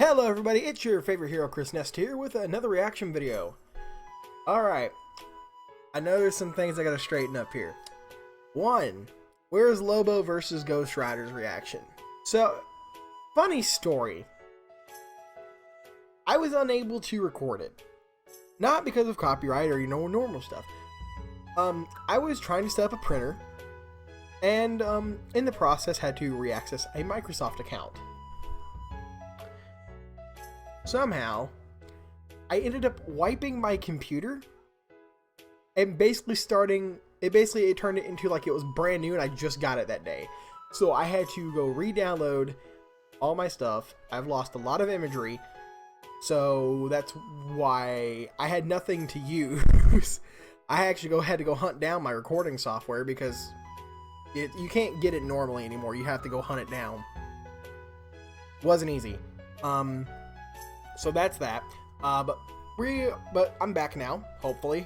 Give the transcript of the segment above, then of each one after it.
Hello everybody, it's your favorite hero Chris Nest here with another reaction video. Alright, I know there's some things I gotta straighten up here. One, where's Lobo versus Ghost Rider's reaction? So, funny story. I was unable to record it. Not because of copyright or normal stuff. I was trying to set up a printer and in the process had to reaccess a Microsoft account. Somehow, I ended up wiping my computer and basically it turned it into like it was brand new and I just got it that day. So I had to go re-download all my stuff. I've lost a lot of imagery, so that's why I had nothing to use. I actually had to go hunt down my recording software because you can't get it normally anymore. You have to go hunt it down. Wasn't easy. So that's that. But I'm back now, hopefully.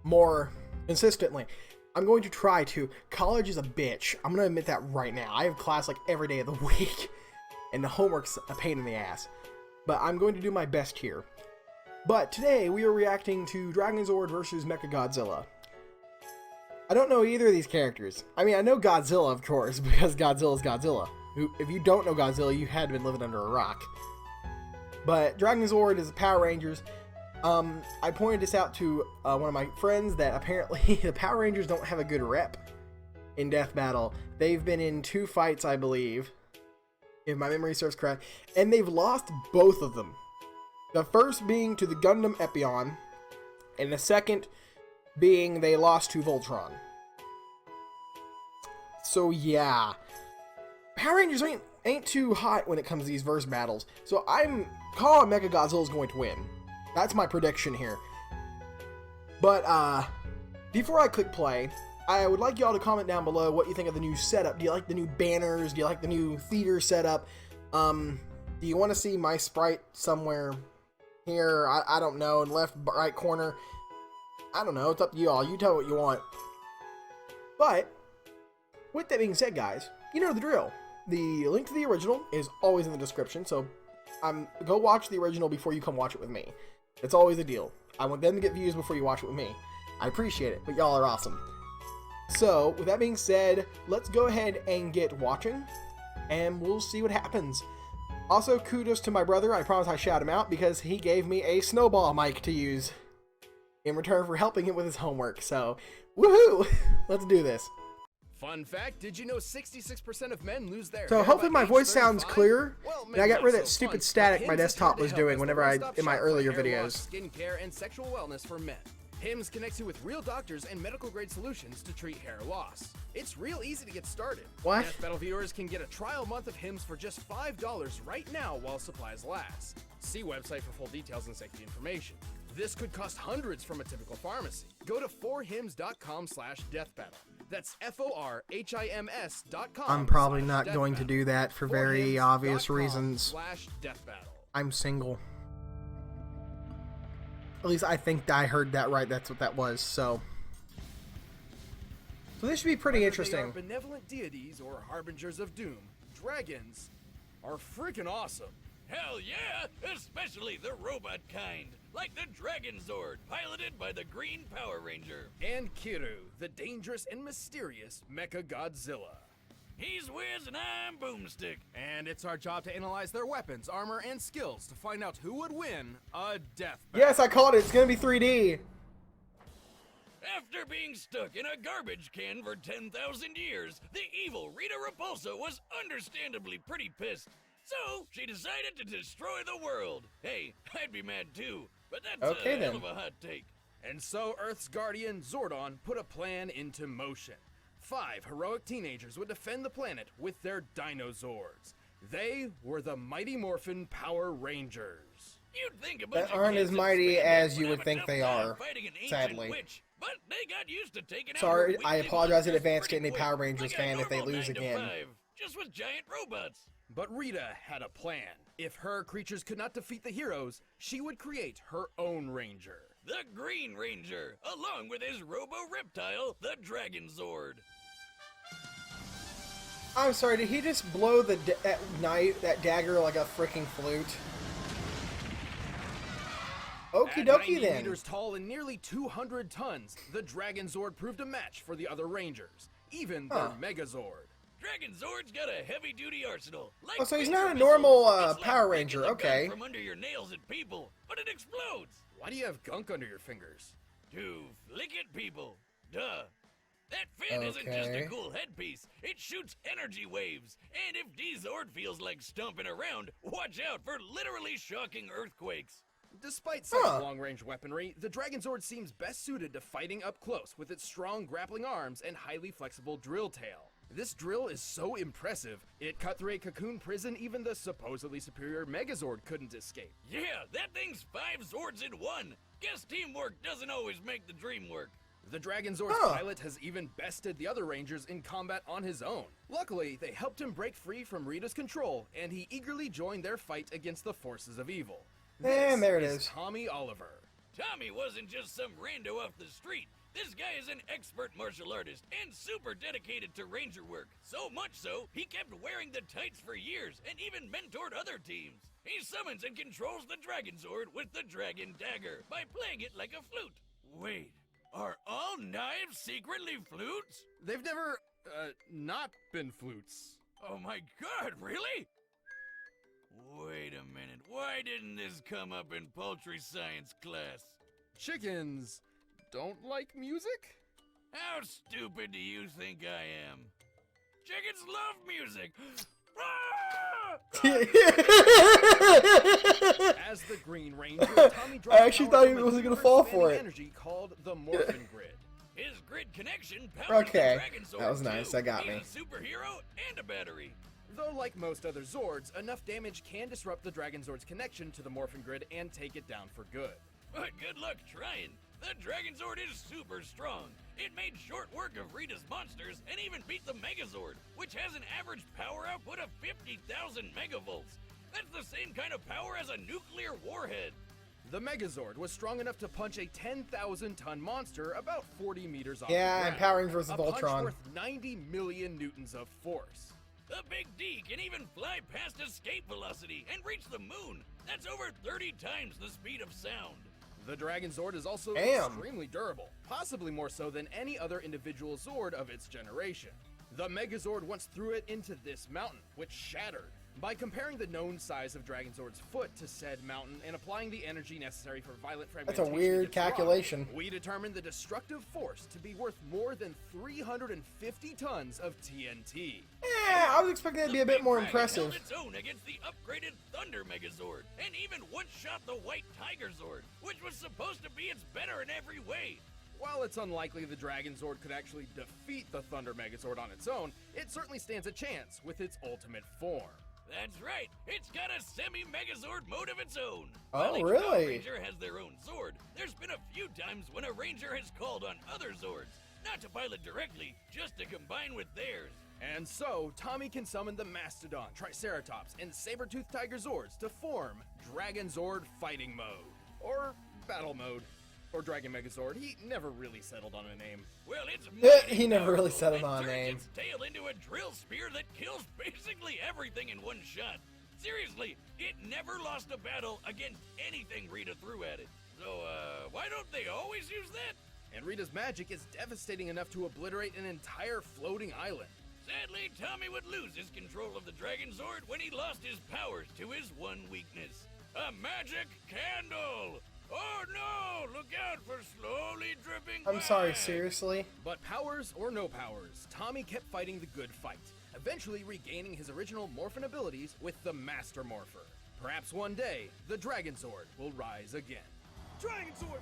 More consistently. I'm going to try to. College is a bitch. I'm going to admit that right now. I have class like every day of the week. And the homework's a pain in the ass. But I'm going to do my best here. But today we are reacting to Dragonzord versus Mecha Godzilla. I don't know either of these characters. I mean, I know Godzilla, of course, because Godzilla's Godzilla. If you don't know Godzilla, you had been living under a rock. But Dragonzord is the Power Rangers. I pointed this out to one of my friends that apparently the Power Rangers don't have a good rep in Death Battle. They've been in 2 fights, I believe, if my memory serves correct, and they've lost both of them. The first being to the Gundam Epion, and the second being they lost to Voltron. So yeah, Power Rangers ain't too hot when it comes to these verse battles. So I'm calling Mecha Godzilla is going to win. That's my prediction here. But before I click play, I would like y'all to comment down below what you think of the new setup. Do you like the new banners? Do you like the new theater setup? Do you want to see my sprite somewhere here? I don't know, in left right corner. I don't know, it's up to y'all. You tell what you want. But with that being said, guys, you know the drill. The link to the original is always in the description, so go watch the original before you come watch it with me. It's always a deal. I want them to get views before you watch it with me. I appreciate it, but y'all are awesome. So, with that being said, let's go ahead and get watching, and we'll see what happens. Also, kudos to my brother. I promise I shout him out because he gave me a snowball mic to use in return for helping him with his homework. So, woohoo! Let's do this. Fun fact, did you know 66% of men lose their So hopefully my voice sounds clearer, and I got rid of that so stupid fun, static but my Hims is desktop here to was help doing as the whenever one-stop in my shop for earlier hair loss, videos. skincare, and sexual wellness for men. Hims connects you with real doctors and medical-grade solutions to treat hair loss. It's real easy to get started. What? Death Battle viewers can get a trial month of Hims for just $5 right now while supplies last. See website for full details and safety information. This could cost hundreds from a typical pharmacy. Go to forhims.com/deathbattle. That's FORHIMS.com. I'm probably not going to do that for very obvious reasons. I'm single. At least I think I heard that right. That's what that was. So this should be pretty interesting. Whether they are benevolent deities or harbingers of doom, dragons are freaking awesome. Hell yeah! Especially the robot kind, like the Dragonzord, piloted by the Green Power Ranger. And Kiru, the dangerous and mysterious Mecha Godzilla. He's Whiz and I'm Boomstick. And it's our job to analyze their weapons, armor, and skills to find out who would win a death battle. Yes, I called it. It's gonna be 3D. After being stuck in a garbage can for 10,000 years, the evil Rita Repulsa was understandably pretty pissed. So, she decided to destroy the world. Hey, I'd be mad too, but that's okay, a hell of a hot take. And so Earth's guardian, Zordon, put a plan into motion. 5 heroic teenagers would defend the planet with their Dinozords. They were the Mighty Morphin Power Rangers. You'd think a bunch That aren't as mighty as you would think they are, sadly. sadly. But they got used to taking Sorry, out I apologize in advance to any quick, Power Rangers like a fan if they normal lose 9 to again. 5, just with giant robots. But Rita had a plan. If her creatures could not defeat the heroes, she would create her own ranger. The Green Ranger, along with his robo-reptile, the Dragonzord. I'm sorry, did he just blow that knife, that dagger like a freaking flute? Okie At dokie 90 then. meters tall and nearly 200 tons, the Dragonzord proved a match for the other Rangers, even their Megazord. Dragonzord's got a heavy-duty arsenal. Like Oh, so he's finger not a missiles. normal It's like Power breaking Ranger, the gun okay. From under your nails at people, but it explodes. Why do you have gunk under your fingers? To flick at people. Duh. That fin isn't just a cool headpiece. It shoots energy waves. And if D-Zord feels like stomping around, watch out for literally shocking earthquakes. Despite such long-range weaponry, the Dragonzord seems best suited to fighting up close with its strong grappling arms and highly flexible drill tail. This drill is so impressive, it cut through a cocoon prison even the supposedly superior Megazord couldn't escape. Yeah, that thing's 5 Zords in one. Guess teamwork doesn't always make the dream work. The Dragonzord's pilot has even bested the other Rangers in combat on his own. Luckily, they helped him break free from Rita's control, and he eagerly joined their fight against the forces of evil. And there it is. Tommy Oliver. Tommy wasn't just some rando off the street. This guy is an expert martial artist and super dedicated to ranger work. So much so, he kept wearing the tights for years and even mentored other teams. He summons and controls the Dragonzord with the Dragon Dagger by playing it like a flute. Wait, are all knives secretly flutes? They've never, not been flutes. Oh my god, really? Wait a minute, why didn't this come up in poultry science class? Chickens don't like music? How stupid do you think I am? Chickens love music! As the Green Ranger, Tommy dropped I actually thought he wasn't gonna fall for it. Energy called the Morphin Grid. His grid connection powers Okay, the Dragonzord that was nice, too. that got He's me. a superhero and a battery. Though like most other Zords, enough damage can disrupt the Dragonzord's connection to the Morphin Grid and take it down for good. But good luck trying. The Dragonzord is super strong. It made short work of Rita's monsters and even beat the Megazord, which has an average power output of 50,000 megavolts. That's the same kind of power as a nuclear warhead. The Megazord was strong enough to punch a 10,000-ton monster about 40 meters off Yeah, the ground. and Power Rangers vs. A punch Voltron. worth 90 million newtons of force. The Big D can even fly past escape velocity and reach the moon. That's over 30 times the speed of sound. The Dragonzord is also Damn. extremely durable, possibly more so than any other individual Zord of its generation. The Megazord once threw it into this mountain, which shattered. By comparing the known size of Dragonzord's foot to said mountain and applying the energy necessary for violent fragmentation That's a weird against rock, calculation. we determined the destructive force to be worth more than 350 tons of TNT. Yeah, I was expecting it to be a bit more impressive. Held its own against the upgraded Thunder Megazord, and even one-shot the White Tiger Zord, which was supposed to be its better in every way. While it's unlikely the Dragonzord could actually defeat the Thunder Megazord on its own, it certainly stands a chance with its ultimate form. That's right, it's got a semi-Megazord mode of its own. Oh, While each really? Power Ranger has their own Zord, there's been a few times when a Ranger has called on other Zords, not to pilot directly, just to combine with theirs. And so, Tommy can summon the Mastodon, Triceratops, and Saber-Tooth Tiger Zords to form Dragonzord Fighting Mode. Or Battle Mode. Or Dragon Megazord. He never really settled on a name. Well, it's He never really settled on a turns name. its tail into a drill spear that kills basically everything in one shot. Seriously, it never lost a battle against anything Rita threw at it. So, why don't they always use that? And Rita's magic is devastating enough to obliterate an entire floating island. Sadly, Tommy would lose his control of the Dragonzord when he lost his powers to his one weakness. A magic candle! Oh no! Look out for slowly dripping I'm sorry, wax. seriously? But powers or no powers, Tommy kept fighting the good fight, eventually regaining his original Morphin abilities with the Master Morpher. Perhaps one day, the Dragonzord will rise again. Dragonzord!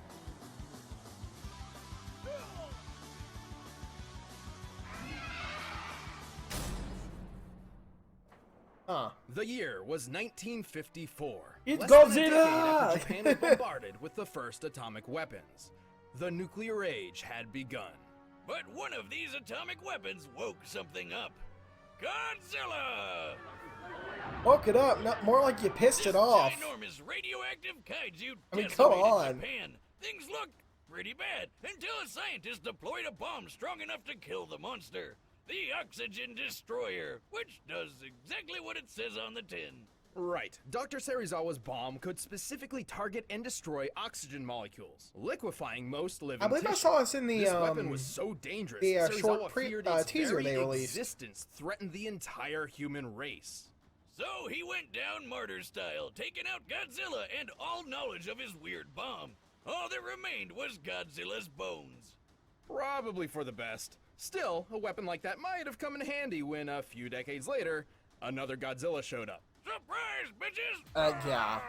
Huh. The year was 1954. It's less than a decade Godzilla! after Japan was bombarded with the first atomic weapons. The nuclear age had begun. But one of these atomic weapons woke something up. Godzilla! Woke it up, not more like you pissed This it off. ginormous radioactive kaiju I mean, come decimated on. Japan. Things looked pretty bad until a scientist deployed a bomb strong enough to kill the monster. the Oxygen Destroyer, which does exactly what it says on the tin. Right. Dr. Serizawa's bomb could specifically target and destroy oxygen molecules, liquefying most living I believe I tissue. saw this in the This weapon was so dangerous, short Serizawa feared its teaser very they released. existence threatened the entire human race. So he went down martyr style, taking out Godzilla and all knowledge of his weird bomb. All that remained was Godzilla's bones. Probably for the best. Still, a weapon like that might have come in handy when, a few decades later, another Godzilla showed up. Surprise, bitches! Yeah.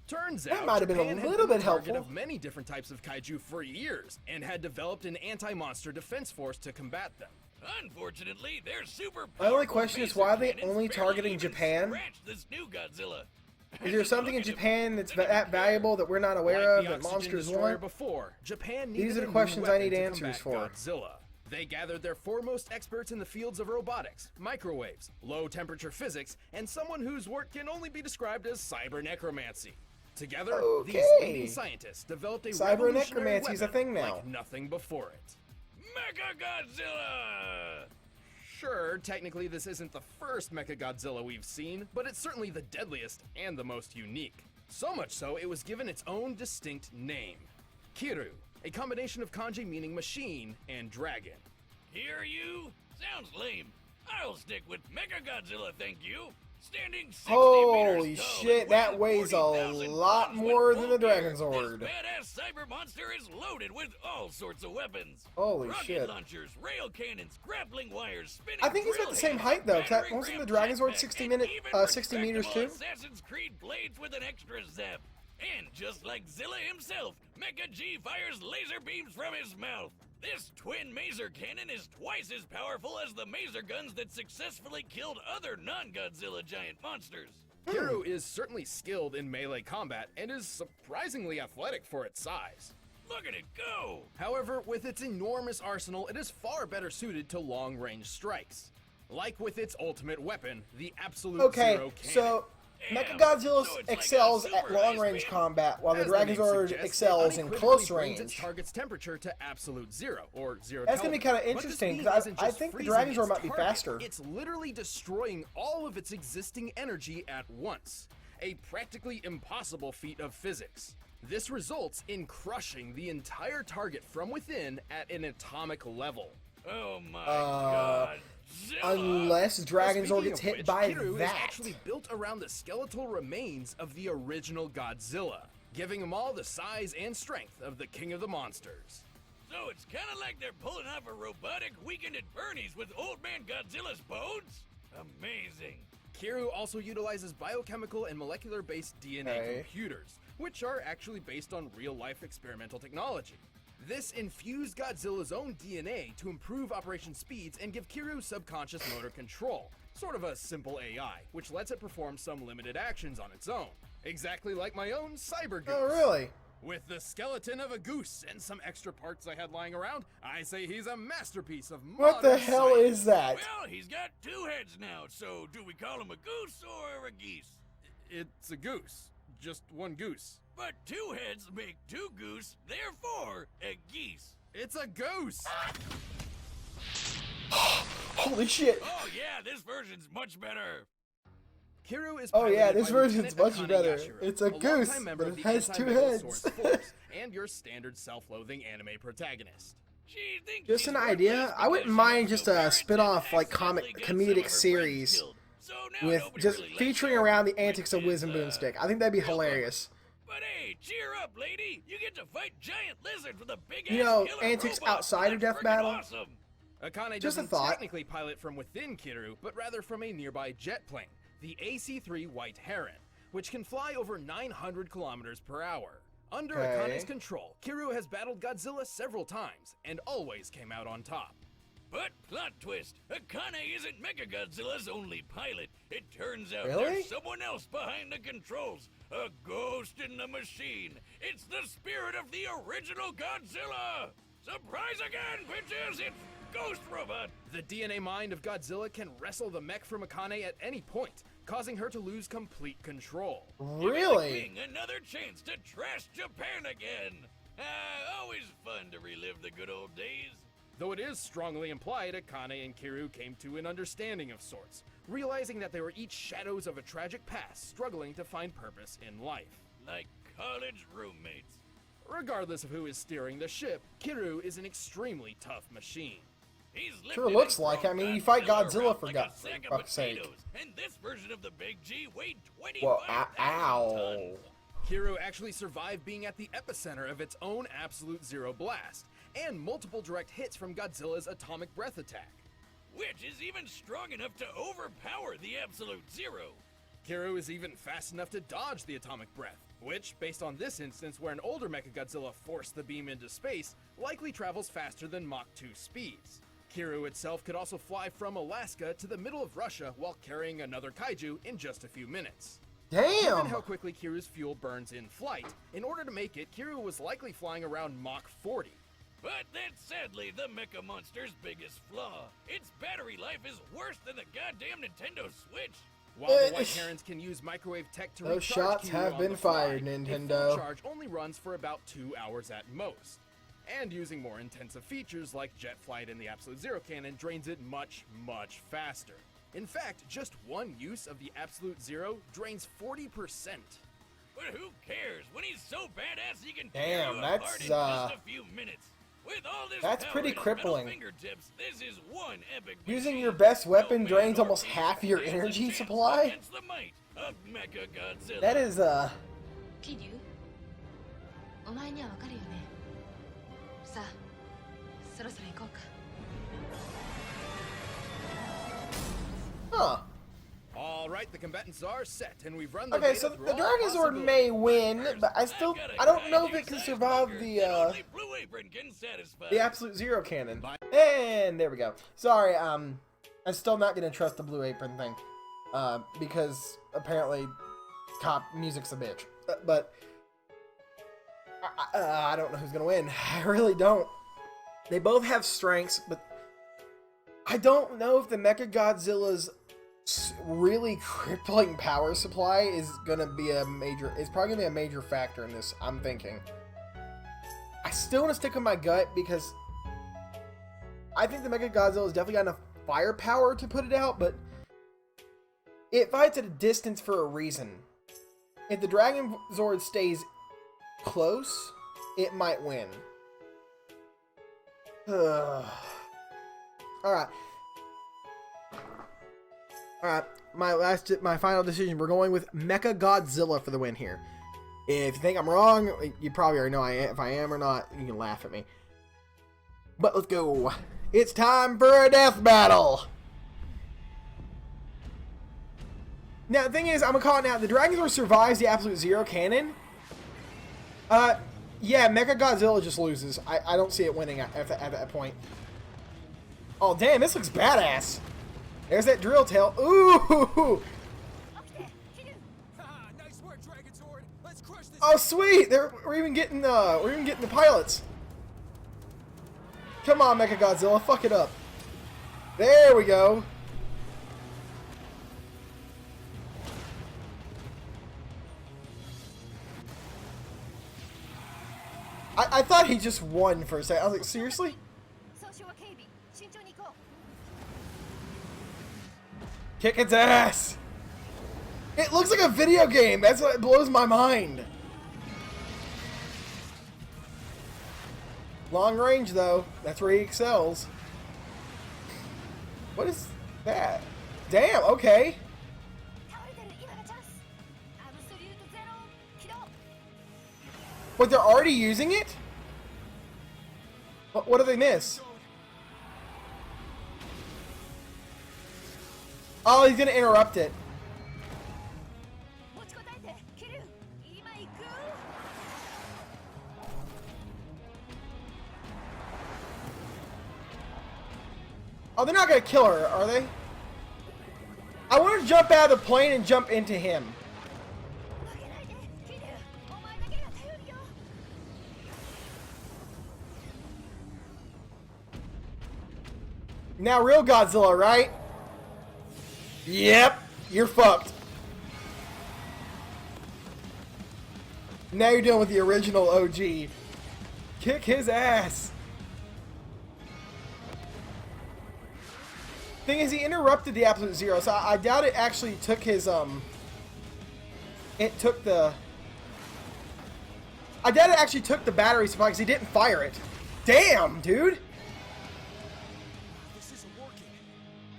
Turns That out, might have been a Japan had little been bit the target helpful. of many different types of kaiju for years, and had developed an anti-monster defense force to combat them. Unfortunately, their super My only powerful question is laser why are they cannons only barely targeting even Japan? scratched this new Godzilla. Is there something in Japan that's that valuable that we're not aware of Like the that Oxygen monsters Destroyer want? before, Japan needed These are a the new questions I weapon need to answers combat for. Godzilla. They gathered their foremost experts in the fields of robotics, microwaves, low-temperature physics, and someone whose work can only be described as cybernecromancy. Together, these Okay. leading scientists developed a Cybernecromancy revolutionary is a weapon thing now. like nothing before it. Mecha Godzilla! Sure, technically this isn't the first Mecha Godzilla we've seen, but it's certainly the deadliest and the most unique. So much so, it was given its own distinct name. Kiru, a combination of kanji meaning machine and dragon. Hear you? Sounds lame. I'll stick with Mecha Godzilla, thank you. Standing 60 Holy meters tall shit, and that weighing weighs a 40,000 lot pounds more with than full the gear, Dragonzord. This badass cyber monster is loaded with all sorts of weapons. Holy Rocket shit. launchers, rail cannons, grappling wires, spinning I think he's got drill the same heads, height, though, 'cause that- battering wasn't the ram Dragonzord jetpack, 60 and minute- even 60 meters respectable too? Assassin's Creed blades with an extra zap. And just like Zilla himself, Mecha G fires laser beams from his mouth. This twin maser cannon is twice as powerful as the maser guns that successfully killed other non-Godzilla giant monsters. Kiru is certainly skilled in melee combat and is surprisingly athletic for its size. Look at it go! However, with its enormous arsenal, it is far better suited to long-range strikes. Like with its ultimate weapon, the Absolute Okay, Zero Cannon. so Damn, Mechagodzilla so it's like a excels super at long-range ice beam? combat, while the As the name Dragonzord suggests, excels it in unequivocally close brings its range. target's temperature to absolute zero, or zero That's gonna be Kelvin. kinda But this interesting, beam 'cause isn't I just think the freezing Dragonzord its might be target, faster. It's literally destroying all of its existing energy at once. A practically impossible feat of physics. This results in crushing the entire target from within at an atomic level. Oh my god. Zilla! Unless Dragonzord Speaking gets of hit which, by Kiru is that. actually built around the skeletal remains of the original Godzilla, giving them all the size and strength of the king of the monsters. So it's kinda like they're pulling off a robotic Weekend at Bernie's with Old Man Godzilla's bones? Amazing. Kiru also utilizes biochemical and molecular-based DNA Okay. computers, which are actually based on real-life experimental technology. This infused Godzilla's own DNA to improve operation speeds and give Kiru subconscious motor control, sort of a simple AI, which lets it perform some limited actions on its own. Exactly like my own Cyber Goose. Oh, really? With the skeleton of a goose and some extra parts I had lying around, I say he's a masterpiece of What the modern hell science. is that? Well, he's got two heads now, so do we call him a goose or a geese? It's a goose. Just one goose. But two heads make two goose, therefore a geese. It's a goose! Holy shit. Oh yeah, this version's much better. Kiru is Oh yeah, piloted this by version's Lieutenant much Akane better. Yashiro, It's a longtime goose, member but of it the has two Anti-Metal heads. Source Force, and your standard self-loathing anime protagonist. She thinks Just she's an worthless idea. I wouldn't because she mind has just no a parents spin-off, and like, comic accidentally got some of her comedic friends series killed. So now with nobody just really likes featuring her, around the which antics of Wiz is, and Boomstick. I think that'd be hilarious. But hey, cheer up, lady! You get to fight giant lizards with a big You ass know, killer antics robot. outside of That's Death friggin' Battle? Awesome. Akane Just a doesn't thought. technically pilot from within Kiru, but rather from a nearby jet plane, the AC-3 White Heron, which can fly over 900 kilometers per hour. Under Okay. Akane's control, Kiru has battled Godzilla several times, and always came out on top. But plot twist, Akane isn't Mechagodzilla's only pilot. It turns out Really? there's someone else behind the controls. A ghost in the machine. It's the spirit of the original Godzilla. Surprise again, bitches! It's Ghost Robot. The DNA mind of Godzilla can wrestle the mech from Akane at any point, causing her to lose complete control. Really? Giving another chance to trash Japan again. Always fun to relive the good old days. though it is strongly implied Akane and Kiryu came to an understanding of sorts, realizing that they were each shadows of a tragic past struggling to find purpose in life. Like college roommates. Regardless of who is steering the ship, Kiryu is an extremely tough machine. He's Sure looks like. I mean, you fight Godzilla for like God's sake. And this version of the Big G weighed 25,000 Well, ow. tons. Kiryu actually survived being at the epicenter of its own Absolute Zero blast, and multiple direct hits from Godzilla's atomic breath attack. Which is even strong enough to overpower the Absolute Zero. Kiryu is even fast enough to dodge the atomic breath, which, based on this instance where an older Mecha Godzilla forced the beam into space, likely travels faster than Mach 2 speeds. Kiryu itself could also fly from Alaska to the middle of Russia while carrying another kaiju in just a few minutes. Given Damn! how quickly Kiryu's fuel burns in flight, in order to make it, Kiryu was likely flying around Mach 40. But that's sadly the Mecha Monster's biggest flaw. Its battery life is worse than the goddamn Nintendo Switch. While the White Herons can use microwave tech to Those recharge shots Kiryu have on been the fly, fired, a Nintendo. full charge only runs for about 2 hours at most. And using more intensive features like jet flight in the Absolute Zero cannon drains it much, much faster. In fact, just one use of the Absolute Zero drains 40%. But who cares when he's so badass he can Damn, tear you that's, apart in just a few minutes. With all this that's power pretty at his metal crippling. fingertips, this is one epic Using machine. your best weapon No drains man or almost beast half your stands a energy chance supply? against the might of Mecha Godzilla. That is,桐生お前にはわかるよねさあそろそろ行こうか huh. Alright, the combatants are set, and we've run the Okay, data so through the all Dragonzord possibilities. may win, but I don't know if it can survive Only Blue Apron can satisfy. the Absolute Zero cannon. And there we go. Sorry, I'm still not gonna trust the Blue Apron thing, because apparently, cop music's a bitch. But I don't know who's gonna win. I really don't. They both have strengths, but I don't know if the Mecha Godzilla's really crippling power supply is gonna be it's probably gonna be a major factor in this, I'm thinking. I still want to stick with my gut because I think the Mecha Godzilla has definitely got enough firepower to put it out, but it fights at a distance for a reason. If the Dragonzord stays close, it might win. Alright. Alright, my final decision. We're going with Mecha Godzilla for the win here. If you think I'm wrong, you probably already know if I am or not. You can laugh at me. But let's go. It's time for a death battle. Now, the thing is, I'm gonna call it now. The Dragonzord survives the Absolute Zero cannon. Yeah, Mecha Godzilla just loses. I don't see it winning at that point. Oh, damn, this looks badass. There's that drill tail. Ooh! Nice work, Dragonzord. Let's crush this. Oh, sweet! We're even getting the pilots. Come on, Mecha Godzilla, fuck it up. There we go. I thought he just won for a second. I was like, seriously? 総称は警備慎重に行こう Kick its ass! It looks like a video game! That's what blows my mind! Long range, though. That's where he excels. What is that? Damn, okay. 倒れてる今がチャンスアブソリュートゼロ起動 But they're already using it? What do they miss? Oh, he's gonna interrupt it. 持ちこたえてキル今行く Oh, they're not gonna kill her, are they? I want to jump out of the plane and jump into him. 負けないでキルお前だけが頼るよ Now real Godzilla, right? Yep, you're fucked. Now you're dealing with the original OG. Kick his ass. Thing is, he interrupted the Absolute Zero, so I doubt it actually took his, it took the... I doubt it actually took the battery supply because he didn't fire it. Damn, dude! This isn't working.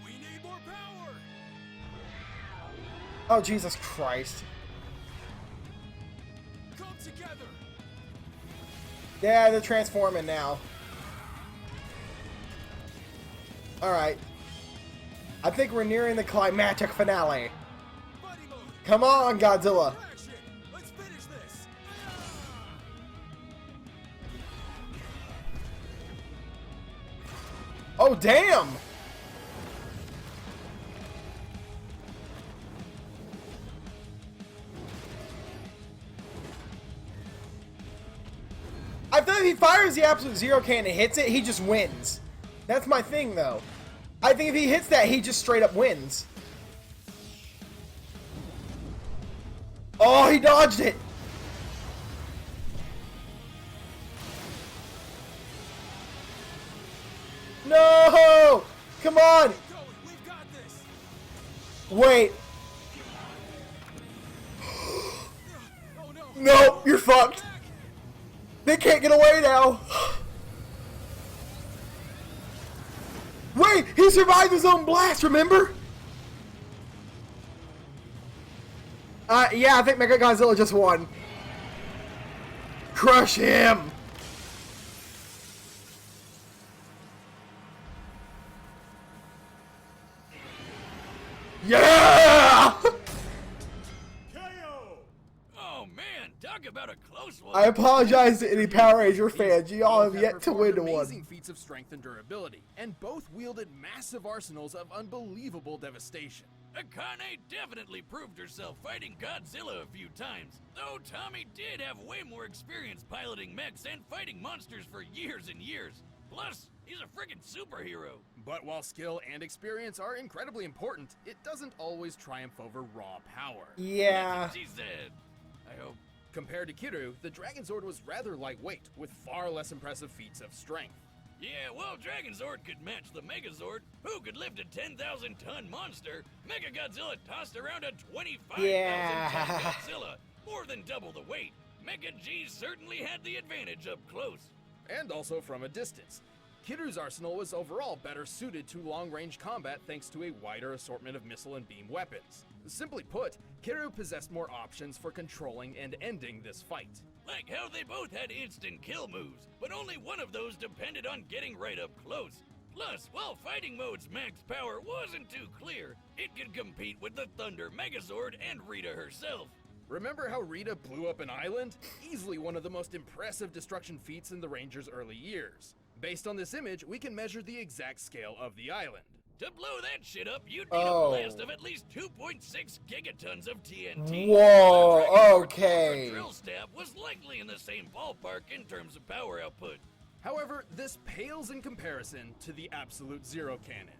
We need more power. Oh, Jesus Christ. Come together. Yeah, they're transforming now. Alright. I think we're nearing the climactic finale. Buddy mode. Come on, Godzilla. Action. Let's finish this. Oh, damn! I feel like if he fires the Absolute Zero Cannon and hits it, he just wins. That's my thing, though. I think if he hits that, he just straight up wins. Oh, he dodged it! No! Come on! Keep going. We've got this. Wait. Oh no. No, you're fucked. They can't get away now. Wait, he survived his own blast, remember? Yeah, I think Mecha Godzilla just won. Crush him. Yeah! Oh man, talk about a close one. I apologize to any Power Ranger fans. Y'all have Both yet to performed win amazing one. feats of strength and durability, and both wielded massive arsenals of unbelievable devastation. Akane definitely proved herself fighting Godzilla a few times, though Tommy did have way more experience piloting mechs and fighting monsters for years and years. Plus, he's a friggin' superhero. But while skill and experience are incredibly important, it doesn't always triumph over raw power. Yeah. She said. I hope. Compared to Kiru, the Dragonzord was rather lightweight, with far less impressive feats of strength. Yeah, well, Dragonzord could match the Megazord, who could lift a 10,000-ton monster. Mecha Godzilla tossed around a 25,000-ton Yeah. Godzilla, more than double the weight. Mecha G certainly had the advantage up close. And also from a distance. Kiru's arsenal was overall better suited to long-range combat thanks to a wider assortment of missile and beam weapons. Simply put, Kiru possessed more options for controlling and ending this fight. Like how they both had instant kill moves, but only one of those depended on getting right up close. Plus, while Fighting Mode's max power wasn't too clear, it could compete with the Thunder Megazord and Rita herself. Remember how Rita blew up an island? Easily one of the most impressive destruction feats in the Rangers' early years. Based on this image, we can measure the exact scale of the island. To blow that shit up, you'd need Oh. a blast of at least 2.6 gigatons of TNT. Whoa, The Dragonzord's okay. drill stab was likely in the same ballpark in terms of power output. However, this pales in comparison to the Absolute Zero Cannon.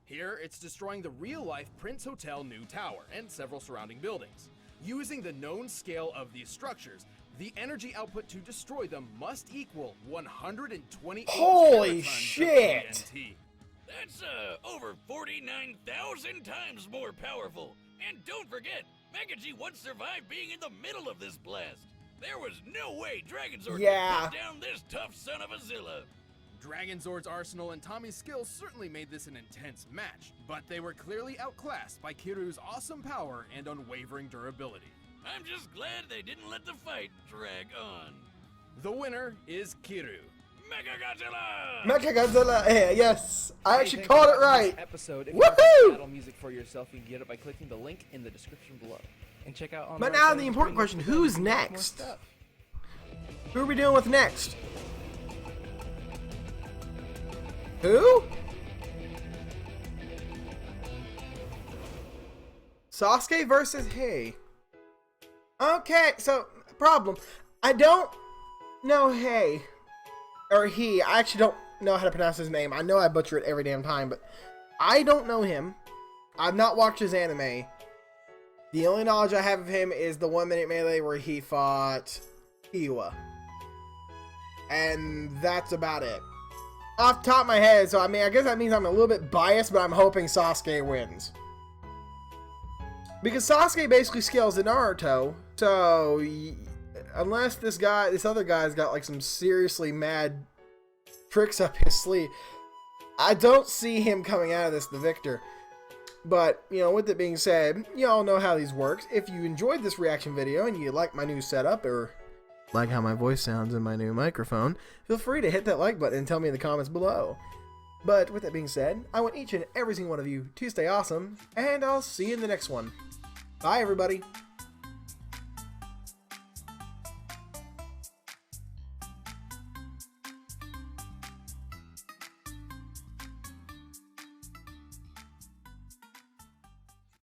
Here, it's destroying the real-life Prince Hotel New Tower and several surrounding buildings. Using the known scale of these structures, the energy output to destroy them must equal 128 Holy kilotons shit. of TNT. That's over 49,000 times more powerful. And don't forget, Mecha G once survived being in the middle of this blast. There was no way Dragonzord Yeah. could put down this tough son of a Zilla. Dragonzord's arsenal and Tommy's skills certainly made this an intense match, but they were clearly outclassed by Kiru's awesome power and unwavering durability. I'm just glad they didn't let the fight drag on. The winner is Kiru. Mecha Godzilla! Mecha Godzilla, yes. I Hey, actually thanks called for it watching right. this episode. If you want some Woohoo! battle music for yourself, you can get it by clicking the link in the description below. And check out on But now the important question, who's next? Who are we dealing with next? Who? Sasuke versus Hei. Okay, so, problem. I don't know Hei. Or he. I actually don't know how to pronounce his name. I know I butcher it every damn time, but I don't know him. I've not watched his anime. The only knowledge I have of him is the 1 minute melee where he fought Iwa. And that's about it. off the top of my head, so I mean, I guess that means I'm a little bit biased, but I'm hoping Sasuke wins. Because Sasuke basically scales to Naruto, so unless this other guy's got like some seriously mad tricks up his sleeve, I don't see him coming out of this the victor. But, you know, with it being said, you all know how these work. If you enjoyed this reaction video and you like my new setup, or like how my voice sounds in my new microphone, feel free to hit that like button and tell me in the comments below. But with that being said, I want each and every single one of you to stay awesome, and I'll see you in the next one. Bye, everybody.